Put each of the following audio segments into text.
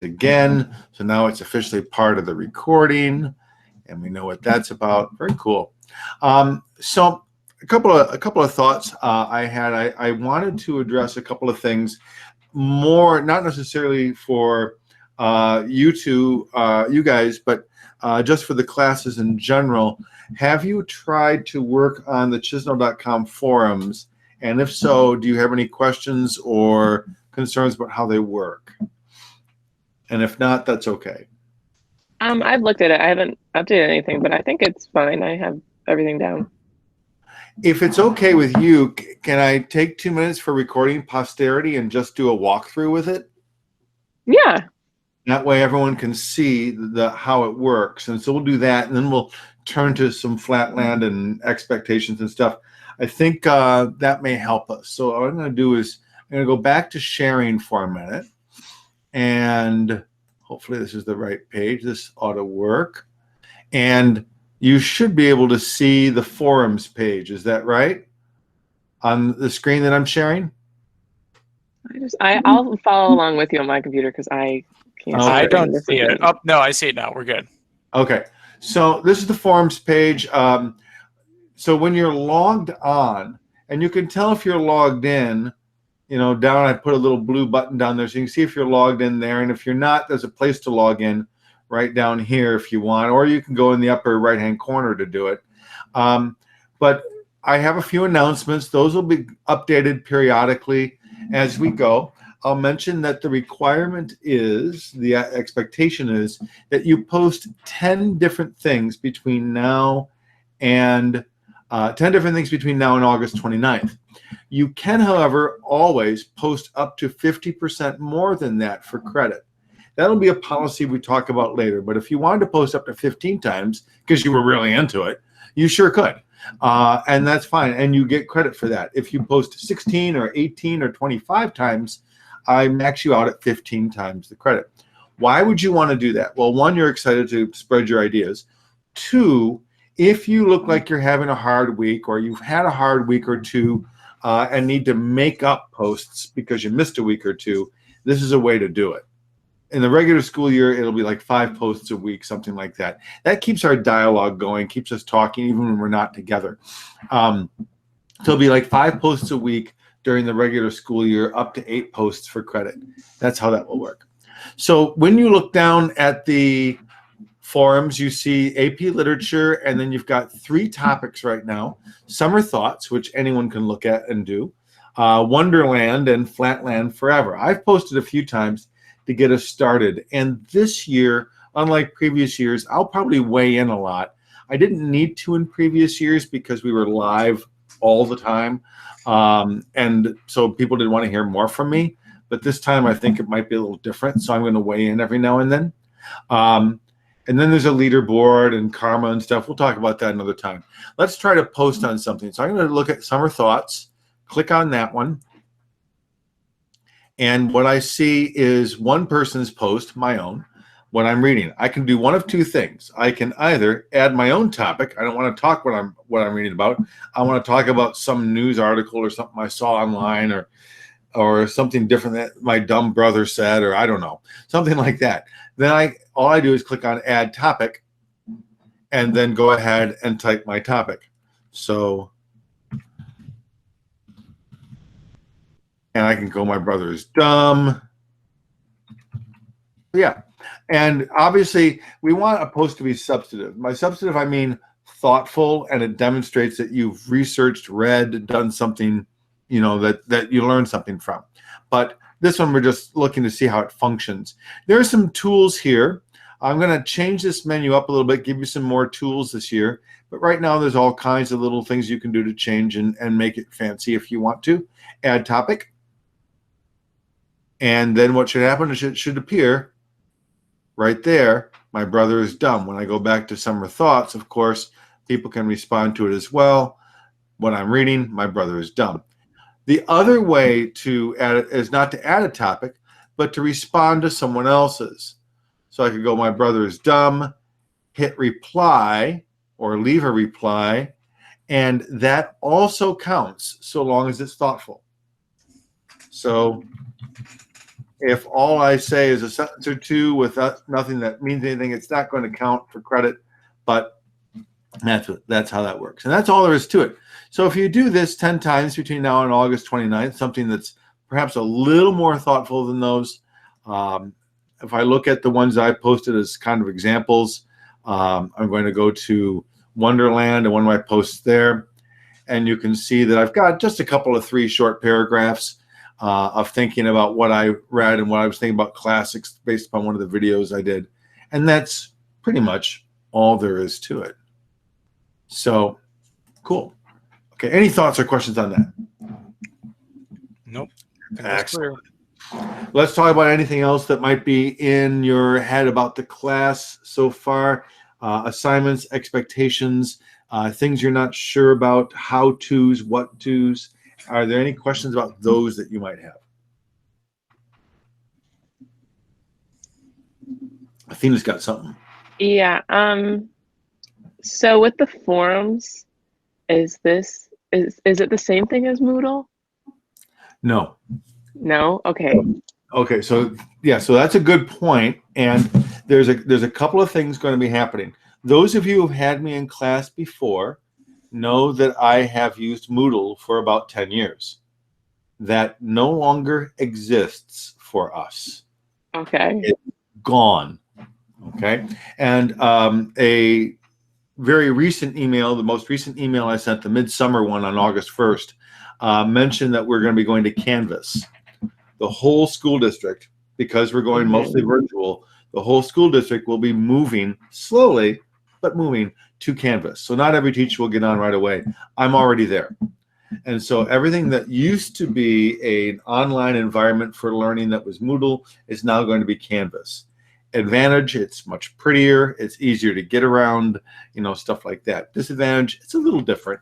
again. So now it's officially part of the recording, and we know what that's about. Very cool. So a couple of thoughts I had. I wanted to address a couple of things more, not necessarily for you guys, but just for the classes in general. Have you tried to work on the Chisno.com forums? And if so, do you have any questions or concerns about how they work? And if not, that's okay. I've looked at it. I haven't updated anything, but I think it's fine. I have everything down. If it's okay with you, can I take 2 minutes for recording posterity and just do a walkthrough with it? Yeah. That way everyone can see how it works. And so we'll do that, and then we'll turn to some Flatland and expectations and stuff. I think that may help us. So what I'm going to do is I'm going to go back to sharing for a minute. And hopefully this is the right page. This ought to work. And you should be able to see the forums page. Is that right? On the screen that I'm sharing? I'll follow along with you on my computer because I can't. Okay. I don't see it. Oh, no, I see it now. We're good. Okay. So this is the forums page. So when you're logged on, and you can tell if you're logged in, down I put a little blue button down there so you can see if you're logged in there. And if you're not, there's a place to log in right down here if you want, or you can go in the upper right-hand corner to do it. But I have a few announcements. Those will be updated periodically as we go. I'll mention that the requirement is, the expectation is, that you post 10 different things between now and August 29th. You can, however, always post up to 50% more than that for credit. That'll be a policy we talk about later. But if you wanted to post up to 15 times because you were really into it, you sure could. And that's fine. And you get credit for that. If you post 16 or 18 or 25 times, I max you out at 15 times the credit. Why would you want to do that? Well, one, you're excited to spread your ideas. Two, if you look like you're having a hard week, or you've had a hard week or two and need to make up posts because you missed a week or two, this is a way to do it. In the regular school year, it'll be like 5 posts a week, something like that. That keeps our dialogue going, keeps us talking even when we're not together. So it'll be like 5 posts a week during the regular school year, up to 8 posts for credit. That's how that will work. So when you look down at the forums, you see AP Literature, and then you've got 3 topics right now. Summer Thoughts, which anyone can look at and do, Wonderland, and Flatland Forever. I've posted a few times to get us started. And this year, unlike previous years, I'll probably weigh in a lot. I didn't need to in previous years because we were live all the time. And so people didn't want to hear more from me. But this time I think it might be a little different. So I'm going to weigh in every now and then. And then there's a leaderboard and karma and stuff. We'll talk about that another time. Let's try to post on something. So I'm going to look at Summer Thoughts, click on that one. And what I see is one person's post, my own, what I'm reading. I can do one of 2 things. I can either add my own topic. I don't want to talk what I'm reading about. I want to talk about some news article or something I saw online, or something different that my dumb brother said, or I don't know, something like that. Then all I do is click on Add Topic, and then go ahead and type my topic. So. And I can go, my brother is dumb. Yeah. And obviously, we want a post to be substantive. By substantive, I mean thoughtful, and it demonstrates that you've researched, read, done something, that you learned something from. But this one, we're just looking to see how it functions. There are some tools here. I'm going to change this menu up a little bit, give you some more tools this year. But right now, there's all kinds of little things you can do to change and make it fancy if you want to. Add topic. And then what should happen is it should appear right there, my brother is dumb. When I go back to Summer Thoughts, of course, people can respond to it as well. What I'm reading, my brother is dumb. The other way to add it is not to add a topic, but to respond to someone else's. So I could go, my brother is dumb, hit reply, or leave a reply, and that also counts so long as it's thoughtful. So If all I say is a sentence or two with nothing that means anything, it's not going to count for credit, but that's how that works. And that's all there is to it. So if you do this 10 times between now and August 29th, something that's perhaps a little more thoughtful than those, if I look at the ones I posted as kind of examples, I'm going to go to Wonderland and one of my posts there. And you can see that I've got just a couple of 3 short paragraphs of thinking about what I read and what I was thinking about classics based upon one of the videos I did. And that's pretty much all there is to it. So, cool. Okay, any thoughts or questions on that? Nope. Excellent. Let's talk about anything else that might be in your head about the class so far. Assignments, expectations, things you're not sure about, how-tos, what-tos. Are there any questions about those that you might have? Athena's got something. Yeah. So with the forums, is it the same thing as Moodle? No. No? Okay. Okay, so yeah, so that's a good point, and there's a couple of things going to be happening. Those of you who've had me in class before know that I have used Moodle for about 10 years. That no longer exists for us. Okay. It's gone. Okay, and a very recent email, the most recent email I sent, the midsummer one on August 1st, mentioned that we're going to be going to Canvas. The whole school district, because we're going mostly virtual, the whole school district will be moving slowly, but moving to Canvas. So not every teacher will get on right away. I'm already there. And so everything that used to be an online environment for learning that was Moodle is now going to be Canvas. Advantage, it's much prettier, it's easier to get around, stuff like that. Disadvantage, it's a little different.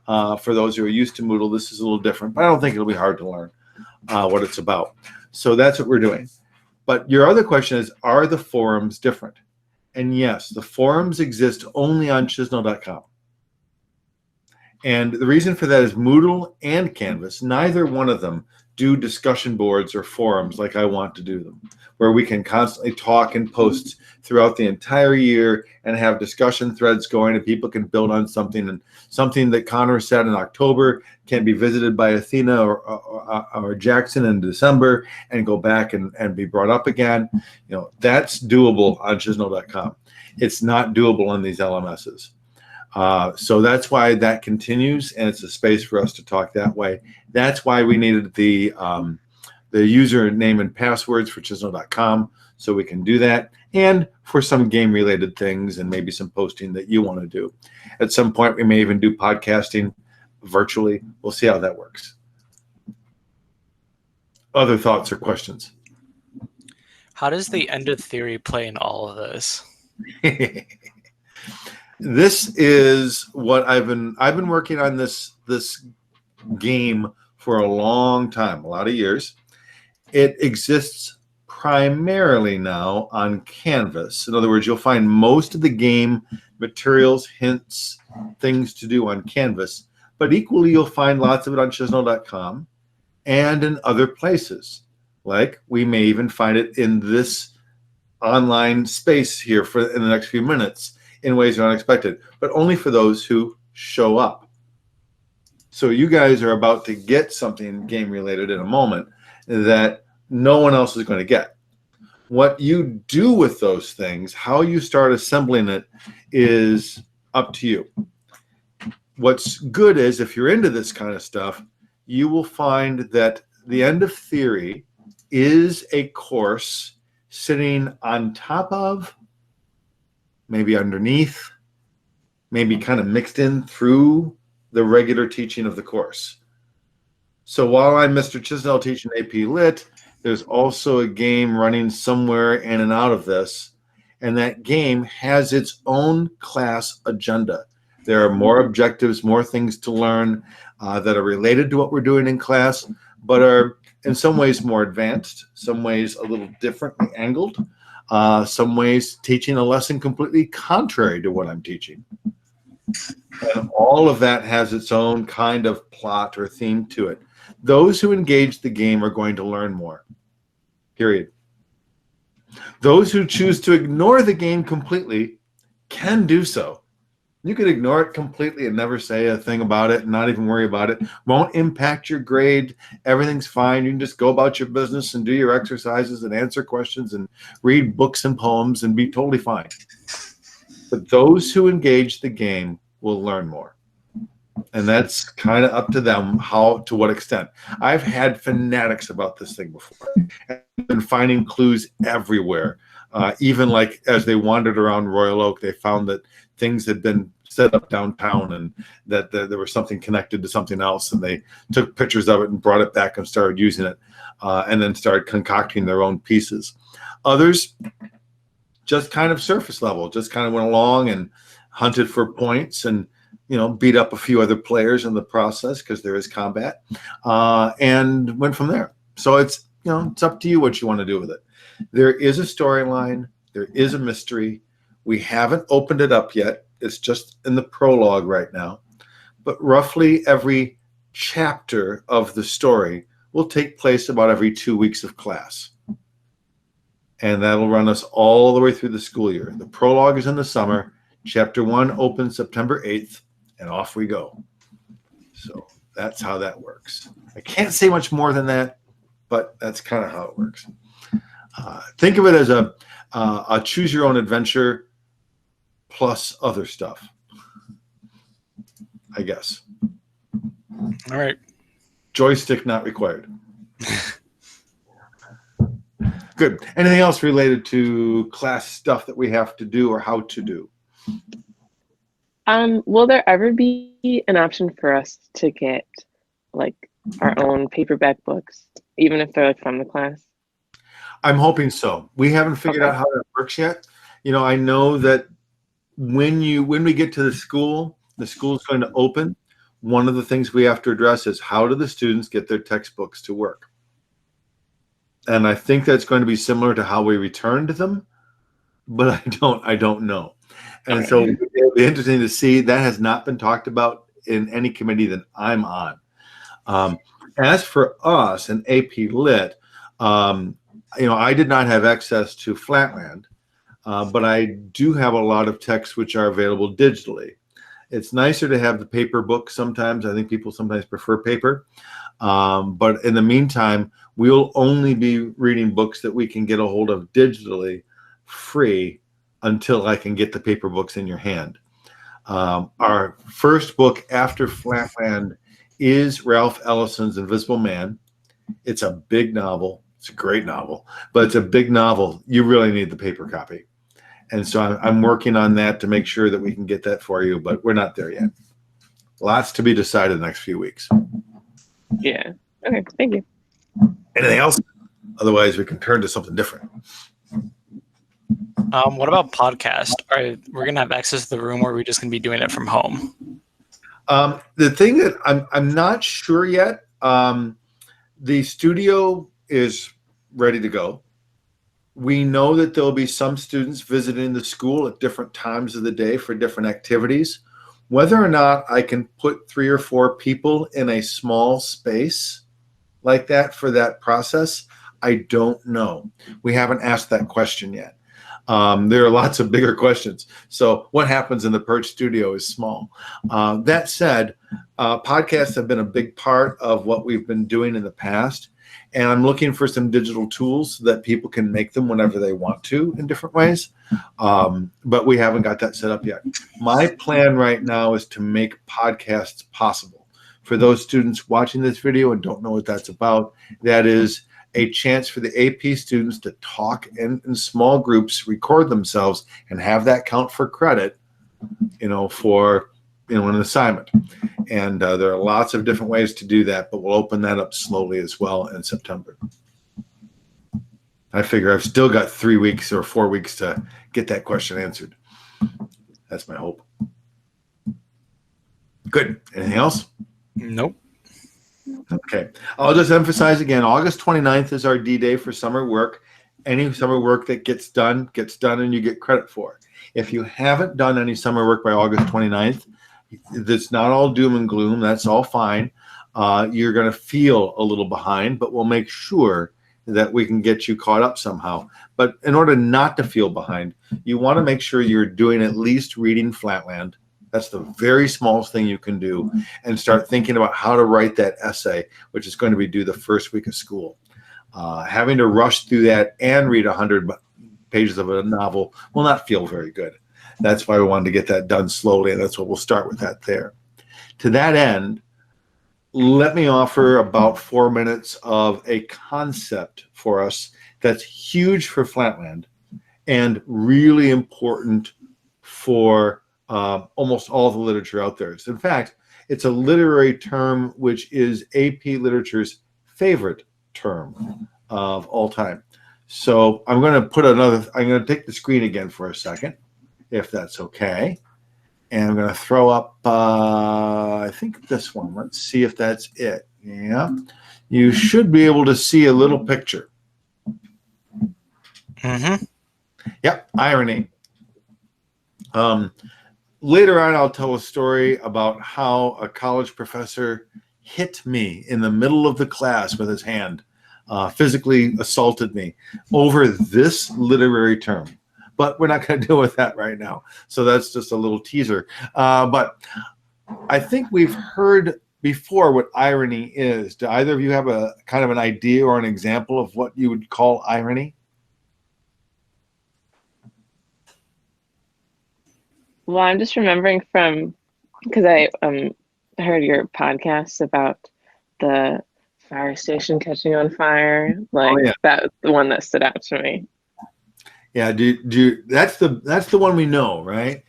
For those who are used to Moodle, this is a little different, but I don't think it'll be hard to learn what it's about. So that's what we're doing. But your other question is, are the forums different? And yes, the forums exist only on Chisnell.com. And the reason for that is Moodle and Canvas, neither one of them do discussion boards or forums like I want to do them, where we can constantly talk and post throughout the entire year and have discussion threads going, and people can build on something, and something that Connor said in October can be visited by Athena or Jackson in December and go back and be brought up again. That's doable on Chisnell.com. It's not doable on these LMSs. So that's why that continues, and it's a space for us to talk that way. That's why we needed the username and passwords for Chisnell.com, so we can do that, and for some game-related things and maybe some posting that you want to do. At some point, we may even do podcasting virtually. We'll see how that works. Other thoughts or questions? How does the end of theory play in all of this? This is what I've been working on this game for a long time, a lot of years. It exists primarily now on Canvas. In other words, you'll find most of the game materials, hints, things to do on Canvas, but equally you'll find lots of it on Chisnell.com and in other places. Like we may even find it in this online space here in the next few minutes in ways you're unexpected, but only for those who show up. So you guys are about to get something game related in a moment that no one else is going to get. What you do with those things, how you start assembling it, is up to you. What's good is if you're into this kind of stuff, you will find that the end of theory is a course sitting on top of, maybe underneath, maybe kind of mixed in through the regular teaching of the course. So while I'm Mr. Chisnell teaching AP Lit, there's also a game running somewhere in and out of this, and that game has its own class agenda. There are more objectives, more things to learn that are related to what we're doing in class, but are in some ways more advanced, some ways a little differently angled, some ways teaching a lesson completely contrary to what I'm teaching. And all of that has its own kind of plot or theme to it. Those who engage the game are going to learn more. period. Those who choose to ignore the game completely can do so. You could ignore it completely and never say a thing about it and not even worry about it. Won't impact your grade. Everything's fine. You can just go about your business and do your exercises and answer questions and read books and poems and be totally fine. But those who engage the game will learn more. And that's kind of up to them to what extent. I've had fanatics about this thing before. I've been finding clues everywhere. Even like as they wandered around Royal Oak, they found that things had been set up downtown and that there was something connected to something else. And they took pictures of it and brought it back and started using it and then started concocting their own pieces. Others just kind of surface level, just kind of went along and hunted for points and, beat up a few other players in the process because there is combat and went from there. So it's up to you what you want to do with it. There is a storyline. There is a mystery. We haven't opened it up yet. It's just in the prologue right now. But roughly every chapter of the story will take place about every 2 weeks of class. And that'll run us all the way through the school year. The prologue is in the summer. Chapter 1 opens September 8th, and off we go. So that's how that works. I can't say much more than that, but that's kind of how it works. Think of it as a choose your own adventure plus other stuff, I guess. All right. Joystick not required. Good. Anything else related to class stuff that we have to do or how to do? Will there ever be an option for us to get like our own paperback books, even if they're like from the class? I'm hoping so. We haven't figured out how that works yet. I know that when we get to the school's going to open. One of the things we have to address is how do the students get their textbooks to work? And I think that's going to be similar to how we returned them, but I don't know. And so it'll be interesting to see. That has not been talked about in any committee that I'm on. As for us in AP Lit, I did not have access to Flatland, but I do have a lot of texts which are available digitally. It's nicer to have the paper book sometimes. I think people sometimes prefer paper. But in the meantime, we'll only be reading books that we can get a hold of digitally free until I can get the paper books in your hand. Our first book after Flatland is Ralph Ellison's Invisible Man. It's a big novel. It's a great novel, but it's a big novel. You really need the paper copy. And so I'm working on that to make sure that we can get that for you, but we're not there yet. Lots to be decided the next few weeks. Yeah. Okay. Thank you. Anything else? Otherwise, we can turn to something different. What about podcast? We're going to have access to the room, or are we just going to be doing it from home? The thing that I'm not sure yet, the studio is ready to go. We know that there'll be some students visiting the school at different times of the day for different activities. Whether or not I can put 3 or 4 people in a small space like that for that process, I don't know. We haven't asked that question yet. There are lots of bigger questions. So what happens in the Perch studio is small. That said, podcasts have been a big part of what we've been doing in the past. And I'm looking for some digital tools so that people can make them whenever they want to in different ways. But we haven't got that set up yet. My plan right now is to make podcasts possible. For those students watching this video and don't know what that's about, that is a chance for the AP students to talk in small groups, record themselves, and have that count for credit, for an assignment. And there are lots of different ways to do that, but we'll open that up slowly as well in September. I figure I've still got 3 weeks or 4 weeks to get that question answered. That's my hope. Good. Anything else? Nope. Okay. I'll just emphasize again, August 29th is our D-Day for summer work. Any summer work that gets done and you get credit for. If you haven't done any summer work by August 29th, that's not all doom and gloom. That's all fine. You're going to feel a little behind, but we'll make sure that we can get you caught up somehow. But in order not to feel behind, you want to make sure you're doing at least reading Flatland. That's the very smallest thing you can do, and start thinking about how to write that essay, which is going to be due the first week of school. Having to rush through that and read 100 pages of a novel will not feel very good. That's why we wanted to get that done slowly, and that's what we'll start with that there. To that end, let me offer about 4 minutes of a concept for us that's huge for Flatland and really important for almost all the literature out there. So in fact, it's a literary term which is AP Literature's favorite term of all time. So I'm going to take the screen again for a second, if that's okay. And I'm going to throw up, I think this one. Let's see if that's it. Yeah. You should be able to see a little picture. Mm-hmm. Yep, irony. Later on, I'll tell a story about how a college professor hit me in the middle of the class with his hand, physically assaulted me over this literary term. But we're not going to deal with that right now. So that's just a little teaser. But I think we've heard before what irony is. Do either of you have a kind of an idea or an example of what you would call irony? Well, I'm just remembering because I heard your podcast about the fire station catching on fire. That's the one that stood out to me. Yeah, that's the one we know, right?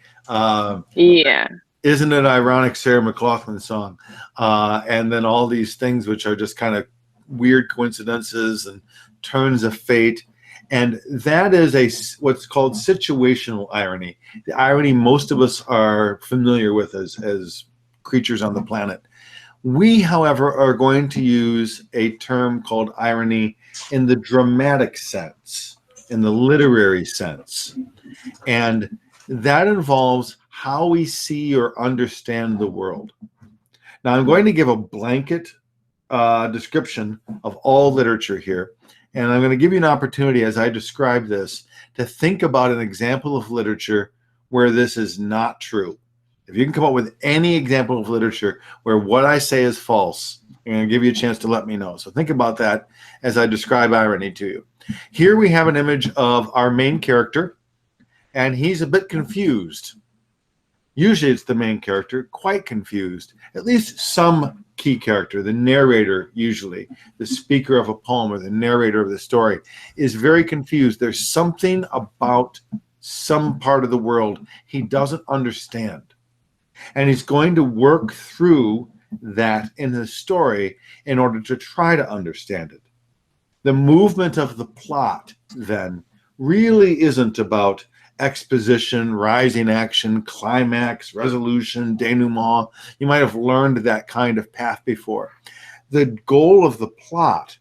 Yeah. Isn't it ironic, Sarah McLachlan's song? And then all these things which are just kind of weird coincidences and turns of fate. And that is what's called situational irony. The irony most of us are familiar with as creatures on the planet. We, however, are going to use a term called irony in the dramatic sense, in the literary sense. And that involves how we see or understand the world. Now, I'm going to give a blanket description of all literature here. And I'm going to give you an opportunity, as I describe this, to think about an example of literature where this is not true. If you can come up with any example of literature where what I say is false, I'm going to give you a chance to let me know. So think about that as I describe irony to you. Here we have an image of our main character, and he's a bit confused. Usually it's the main character, quite confused. At least some key character, the narrator usually, the speaker of a poem or the narrator of the story, is very confused. There's something about some part of the world he doesn't understand. And he's going to work through that in his story in order to try to understand it. The movement of the plot, then, really isn't about exposition, rising action, climax, resolution, denouement. You might have learned that kind of path before. The goal of the plot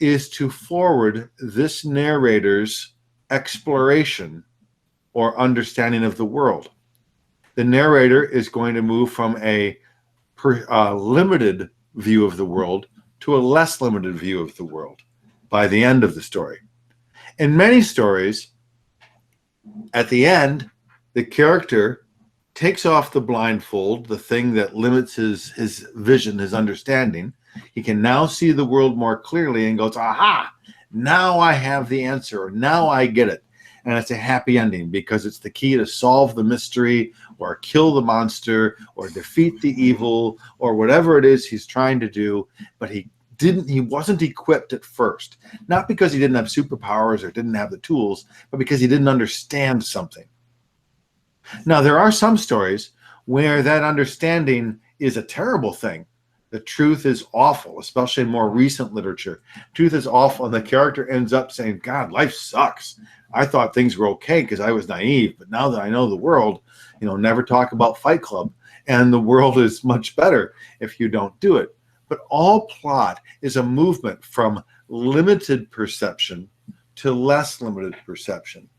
is to forward this narrator's exploration or understanding of the world. The narrator is going to move from a limited view of the world to a less limited view of the world by the end of the story. In many stories, at the end, the character takes off the blindfold, the thing that limits his vision, his understanding. He can now see the world more clearly and goes, aha, now I have the answer, or now I get it. And it's a happy ending because it's the key to solve the mystery or kill the monster or defeat the evil or whatever it is he's trying to do. But he wasn't equipped at first, not because he didn't have superpowers or didn't have the tools, but because he didn't understand something. Now, there are some stories where that understanding is a terrible thing. The truth is awful, especially in more recent literature. Truth is awful, and the character ends up saying, God, life sucks. I thought things were okay because I was naive, but now that I know the world, never talk about Fight Club, and the world is much better if you don't do it. But all plot is a movement from limited perception to less limited perception.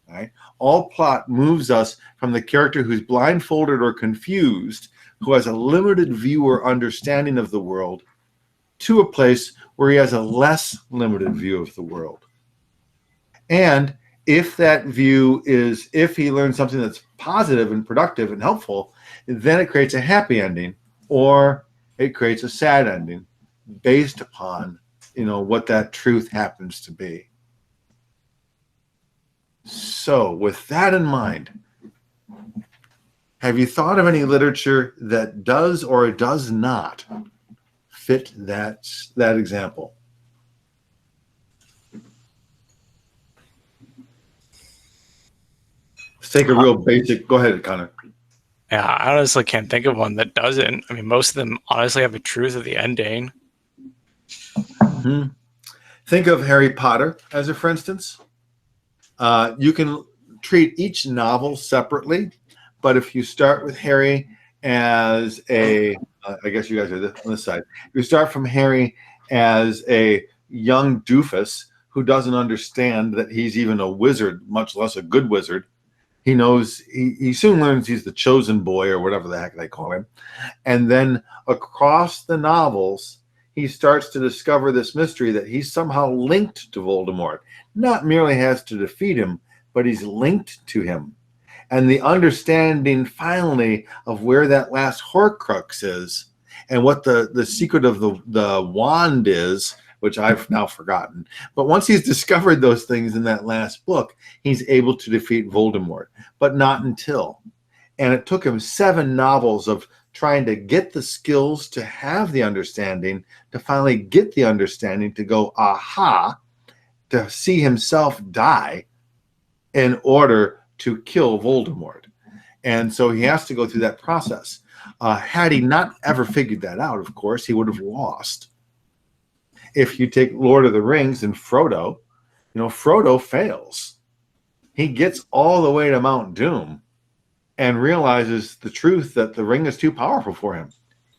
Right? All plot moves us from the character who's blindfolded or confused, who has a limited view or understanding of the world, to a place where he has a less limited view of the world. And if that view is, if he learns something that's positive and productive and helpful, then it creates a happy ending, or it creates a sad ending based upon, what that truth happens to be. So with that in mind, have you thought of any literature that does or does not fit that example? Let's take a real basic. Go ahead, Connor. Yeah, I honestly can't think of one that doesn't. I mean, most of them honestly have a truth at the ending. Mm-hmm. Think of Harry Potter as a for instance. You can treat each novel separately, but if you start with Harry as a, I guess you guys are on this side. You start from Harry as a young doofus who doesn't understand that he's even a wizard, much less a good wizard. He knows, he soon learns he's the chosen boy or whatever the heck they call him. And then across the novels, he starts to discover this mystery that he's somehow linked to Voldemort. Not merely has to defeat him, but he's linked to him. And the understanding finally of where that last Horcrux is and what the secret of the wand is, which I've now forgotten. But once he's discovered those things in that last book, he's able to defeat Voldemort, but not until. And it took him 7 novels of trying to get the skills to have the understanding, to finally get the understanding, to go, aha, to see himself die in order to kill Voldemort. And so he has to go through that process. Had he not ever figured that out, of course, he would have lost. If you take Lord of the Rings and Frodo, Frodo fails. He gets all the way to Mount Doom and realizes the truth that the ring is too powerful for him.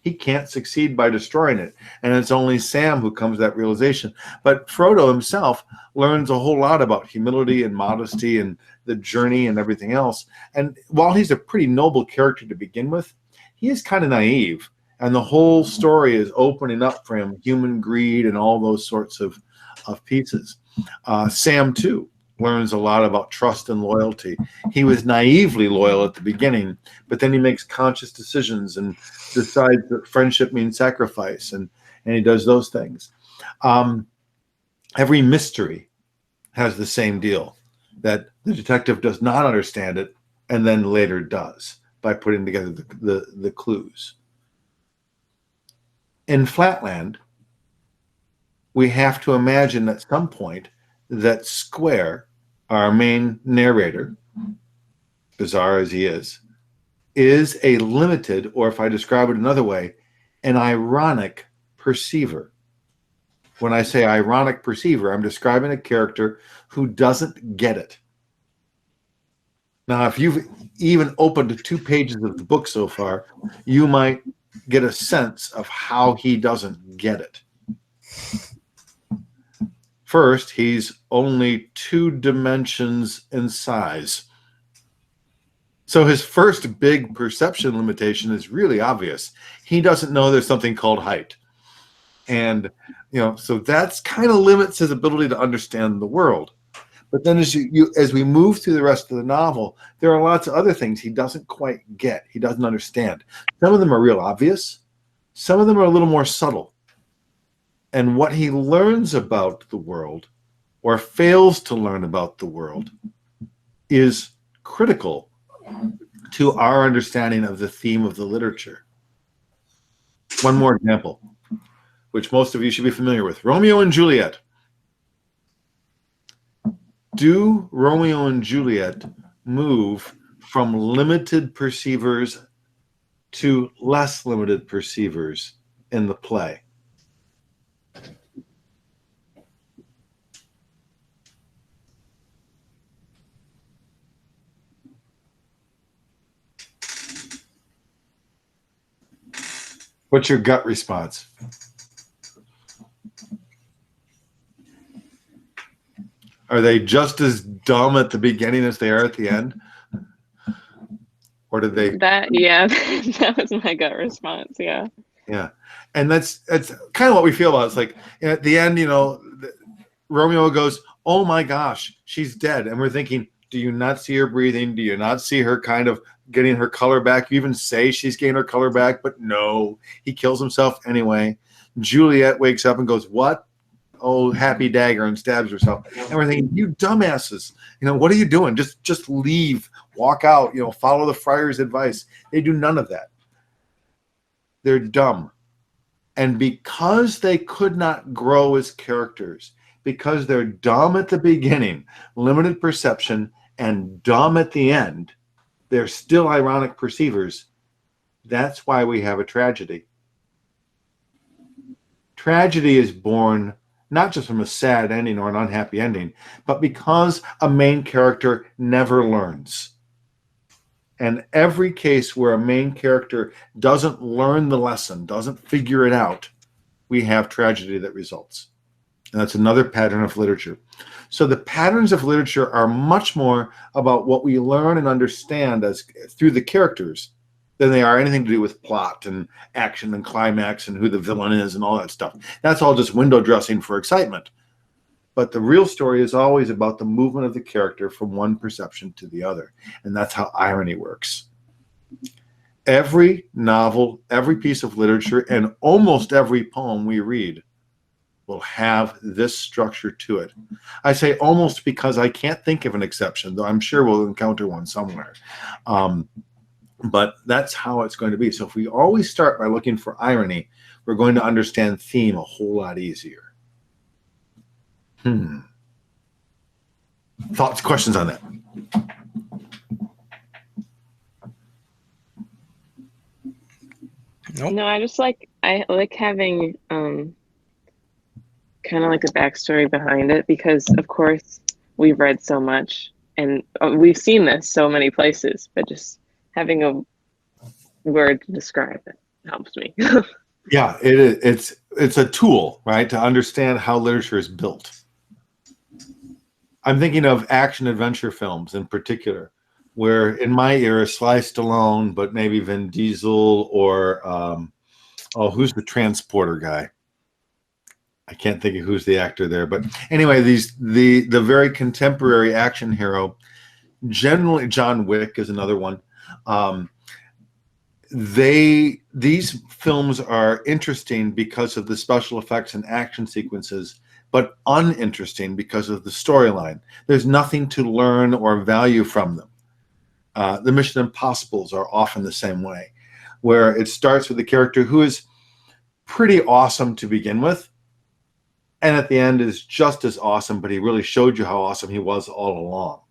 He can't succeed by destroying it. And it's only Sam who comes to that realization. But Frodo himself learns a whole lot about humility and modesty and the journey and everything else. And while he's a pretty noble character to begin with, he is kind of naive. And the whole story is opening up for him human greed and all those sorts of pieces. Sam, too, learns a lot about trust and loyalty. He was naively loyal at the beginning, but then he makes conscious decisions and decides that friendship means sacrifice, and he does those things. Every mystery has the same deal, that the detective does not understand it and then later does by putting together the clues. In Flatland, we have to imagine at some point that Square, our main narrator, bizarre as he is a limited, or if I describe it another way, an ironic perceiver. When I say ironic perceiver, I'm describing a character who doesn't get it. Now, if you've even opened 2 pages of the book so far, you might get a sense of how he doesn't get it. First, he's only 2 dimensions in size. So his first big perception limitation is really obvious. He doesn't know there's something called height. And, so that's kind of limits his ability to understand the world. But then as we move through the rest of the novel, there are lots of other things he doesn't quite get. He doesn't understand. Some of them are real obvious. Some of them are a little more subtle. And what he learns about the world, or fails to learn about the world, is critical to our understanding of the theme of the literature. One more example, which most of you should be familiar with. Romeo and Juliet. Do Romeo and Juliet move from limited perceivers to less limited perceivers in the play? What's your gut response? Are they just as dumb at the beginning as they are at the end? Or did they? That was my gut response. Yeah. Yeah. And that's kind of what we feel about it. It's like at the end, Romeo goes, "Oh my gosh, she's dead," and we're thinking, do you not see her breathing? Do you not see her kind of getting her color back? You even say she's getting her color back, but no, he kills himself anyway. Juliet wakes up and goes, "What? Oh, happy dagger," and stabs herself. And we're thinking, you dumbasses, what are you doing? Just leave, walk out, follow the friar's advice. They do none of that. They're dumb. And because they could not grow as characters, because they're dumb at the beginning, limited perception, and dumb at the end, they're still ironic perceivers. That's why we have a tragedy. Tragedy is born not just from a sad ending or an unhappy ending, but because a main character never learns. And every case where a main character doesn't learn the lesson, doesn't figure it out, we have tragedy that results. And that's another pattern of literature. So the patterns of literature are much more about what we learn and understand through the characters than they are anything to do with plot and action and climax and who the villain is and all that stuff. That's all just window dressing for excitement. But the real story is always about the movement of the character from one perception to the other. And that's how irony works. Every novel, every piece of literature, and almost every poem we read will have this structure to it. I say almost because I can't think of an exception, though I'm sure we'll encounter one somewhere. But that's how it's going to be. So if we always start by looking for irony, we're going to understand theme a whole lot easier. Thoughts, questions on that? Nope. No, I like having kind of like a backstory behind it, because of course we've read so much and we've seen this so many places, but just having a word to describe it helps me. Yeah, it is. It's a tool, right, to understand how literature is built. I'm thinking of action adventure films in particular, where in my era, Sly Stallone, but maybe Vin Diesel or who's the transporter guy? I can't think of who's the actor there, but anyway, the very contemporary action hero, generally John Wick is another one. These films are interesting because of the special effects and action sequences, but uninteresting because of the storyline. There's nothing to learn or value from them. The Mission Impossibles are often the same way, where it starts with a character who is pretty awesome to begin with, and at the end is just as awesome, but he really showed you how awesome he was all along.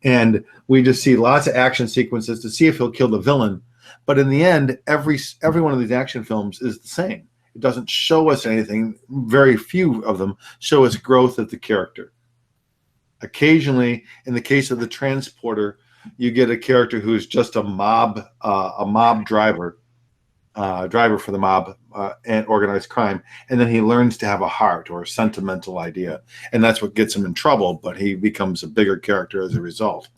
And we just see lots of action sequences to see if he'll kill the villain. But in the end, every one of these action films is the same. It doesn't show us anything. Very few of them show us growth of the character. Occasionally, in the case of the transporter, you get a character who is just a mob driver for the mob and organized crime, and then he learns to have a heart or a sentimental idea, and that's what gets him in trouble, but he becomes a bigger character as a result.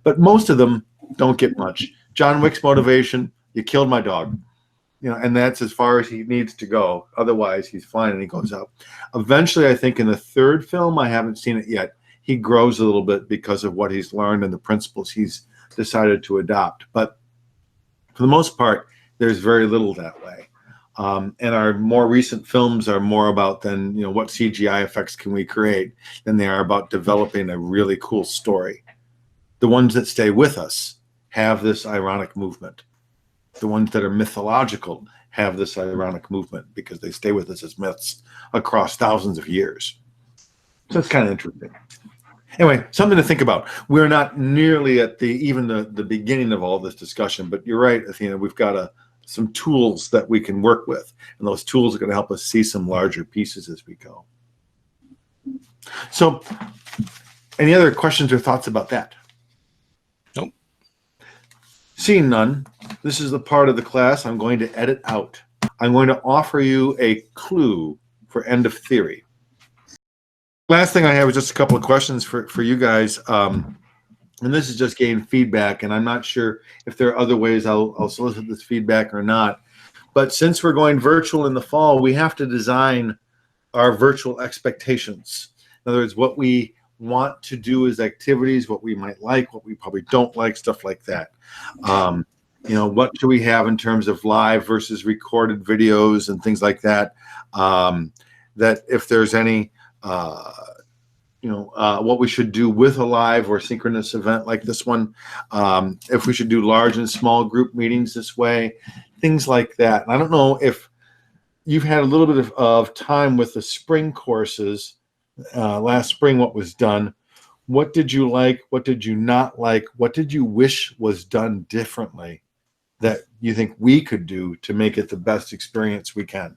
But most of them don't get much. John Wick's motivation, you killed my dog, and that's as far as he needs to go. Otherwise, he's fine and he goes out. Eventually, I think in the third film, I haven't seen it yet, he grows a little bit because of what he's learned and the principles he's decided to adopt. But for the most part, there's very little that way. And our more recent films are more about then, what CGI effects can we create than they are about developing a really cool story. The ones that stay with us have this ironic movement. The ones that are mythological have this ironic movement because they stay with us as myths across thousands of years. So it's kind of interesting. Anyway, something to think about. We're not nearly at the beginning of all this discussion, but you're right, Athena, we've got some tools that we can work with, and those tools are going to help us see some larger pieces as we go. So, any other questions or thoughts about that? Nope. Seeing none, this is the part of the class I'm going to edit out. I'm going to offer you a clue for end of theory. Last thing I have is just a couple of questions for you guys. And this is just getting feedback, and I'm not sure if there are other ways I'll solicit this feedback or not. But since we're going virtual in the fall, we have to design our virtual expectations. In other words, what we want to do as activities, what we might like, what we probably don't like, stuff like that. What do we have in terms of live versus recorded videos and things like that? That if there's any, what we should do with a live or synchronous event like this one, if we should do large and small group meetings this way, things like that. And I don't know if you've had a little bit of time with the spring courses, last spring, what was done. What did you like? What did you not like? What did you wish was done differently that you think we could do to make it the best experience we can?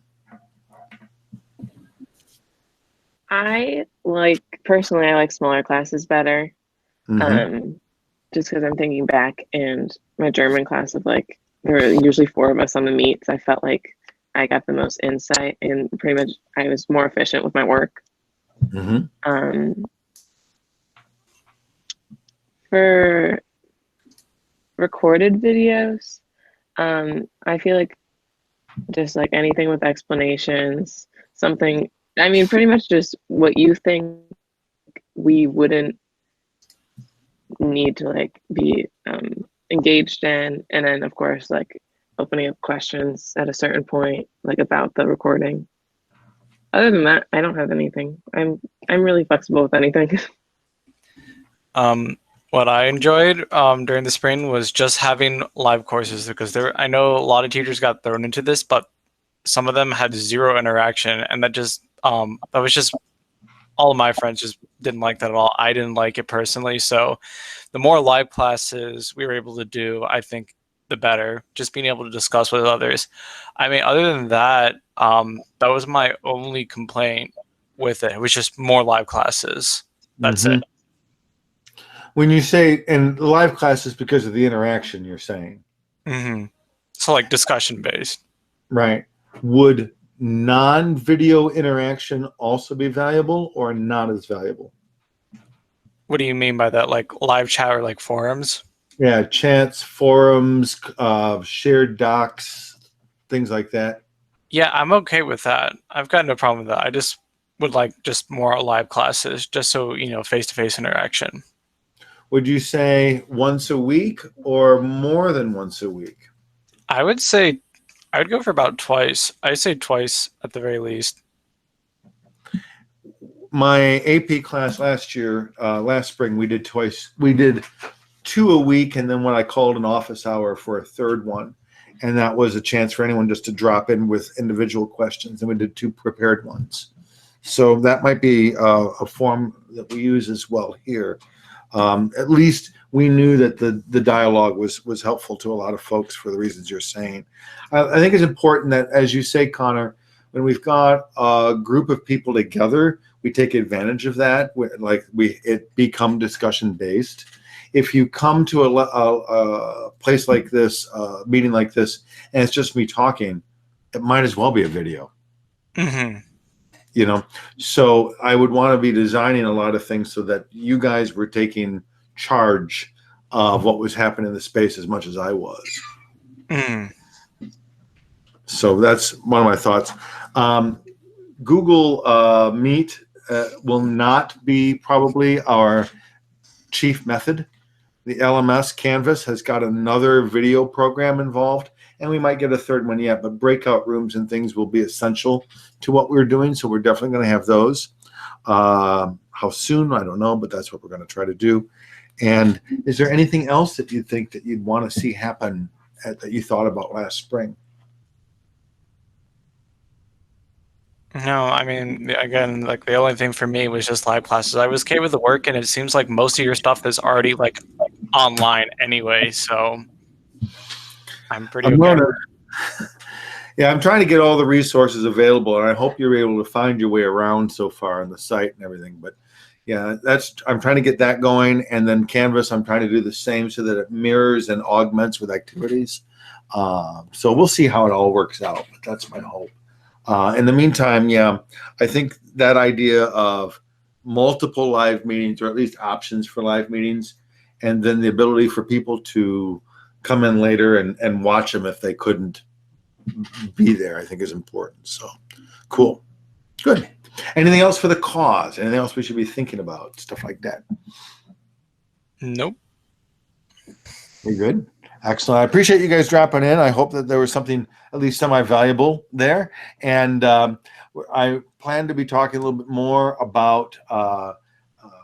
Personally, I like smaller classes better. Mm-hmm. Just because I'm thinking back, and my German class of there were usually 4 of us on the meets. I felt like I got the most insight, and pretty much I was more efficient with my work. Mm-hmm. For recorded videos, I feel like just like anything with explanations, something, I mean, pretty much just what you think we wouldn't need to be engaged in, and then of course opening up questions at a certain point about the recording. Other than that, I don't have anything. I'm really flexible with anything. What I enjoyed during the spring was just having live courses, because I know a lot of teachers got thrown into this, but some of them had zero interaction, and that was just, all of my friends just didn't like that at all. I didn't like it personally. So the more live classes we were able to do, I think the better, just being able to discuss with others. I mean, other than that, that was my only complaint with it. It was just more live classes. That's it. When you say in live classes, because of the interaction, you're saying? Mm-hmm. So discussion based. Right. Would non-video interaction also be valuable or not as valuable? What do you mean by that? Like live chat or forums? Yeah, chats, forums, shared docs, things like that. Yeah, I'm okay with that. I've got no problem with that. I just would like just more live classes, just so, face-to-face interaction. Would you say once a week or more than once a week? I would say I would go for about twice. I'd say twice at the very least. My AP class last spring, we did twice. We did 2 a week, and then what I called an office hour for a third one. And that was a chance for anyone just to drop in with individual questions. And we did 2 prepared ones. So that might be a form that we use as well here. At least we knew that the dialogue was helpful to a lot of folks for the reasons you're saying. I think it's important that, as you say, Connor, when we've got a group of people together, we take advantage of that. It become discussion based. If you come to a place like this, meeting like this, and it's just me talking, it might as well be a video. Mm-hmm. So I would want to be designing a lot of things so that you guys were taking charge of what was happening in the space as much as I was. Mm. So that's one of my thoughts. Google Meet will not be probably our chief method. The LMS Canvas has got another video program involved, and we might get a third one yet, but breakout rooms and things will be essential to what we're doing, so we're definitely going to have those. How soon, I don't know, but that's what we're going to try to do. And is there anything else that you think that you'd want to see happen that you thought about last spring? No, I mean, again, the only thing for me was just live classes. I was okay with the work, and it seems like most of your stuff is already online anyway, so I'm pretty okay. Yeah, I'm trying to get all the resources available, and I hope you're able to find your way around so far on the site and everything. But yeah, I'm trying to get that going, and then Canvas, I'm trying to do the same so that it mirrors and augments with activities. So we'll see how it all works out, but that's my hope. In the meantime, yeah, I think that idea of multiple live meetings, or at least options for live meetings, and then the ability for people to come in later and watch them if they couldn't be there, I think is important. So cool. Good. Anything else for the cause? Anything else we should be thinking about? Stuff like that. Nope. You're good. Excellent. I appreciate you guys dropping in. I hope that there was something at least semi-valuable there. And I plan to be talking a little bit more about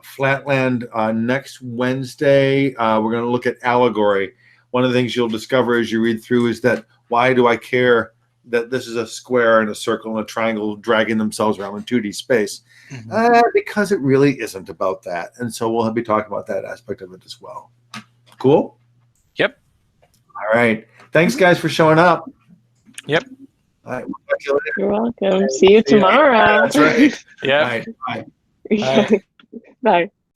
Flatland next Wednesday. We're going to look at allegory. One of the things you'll discover as you read through is that why do I care that this is a square and a circle and a triangle dragging themselves around in 2D space? Because it really isn't about that. And so we'll be talking about that aspect of it as well. Cool? Yep. All right. Thanks, guys, for showing up. Yep. All right. We'll talk to you later. You're welcome. See you tomorrow. That's right. Yeah. All right. Bye. Bye. Bye.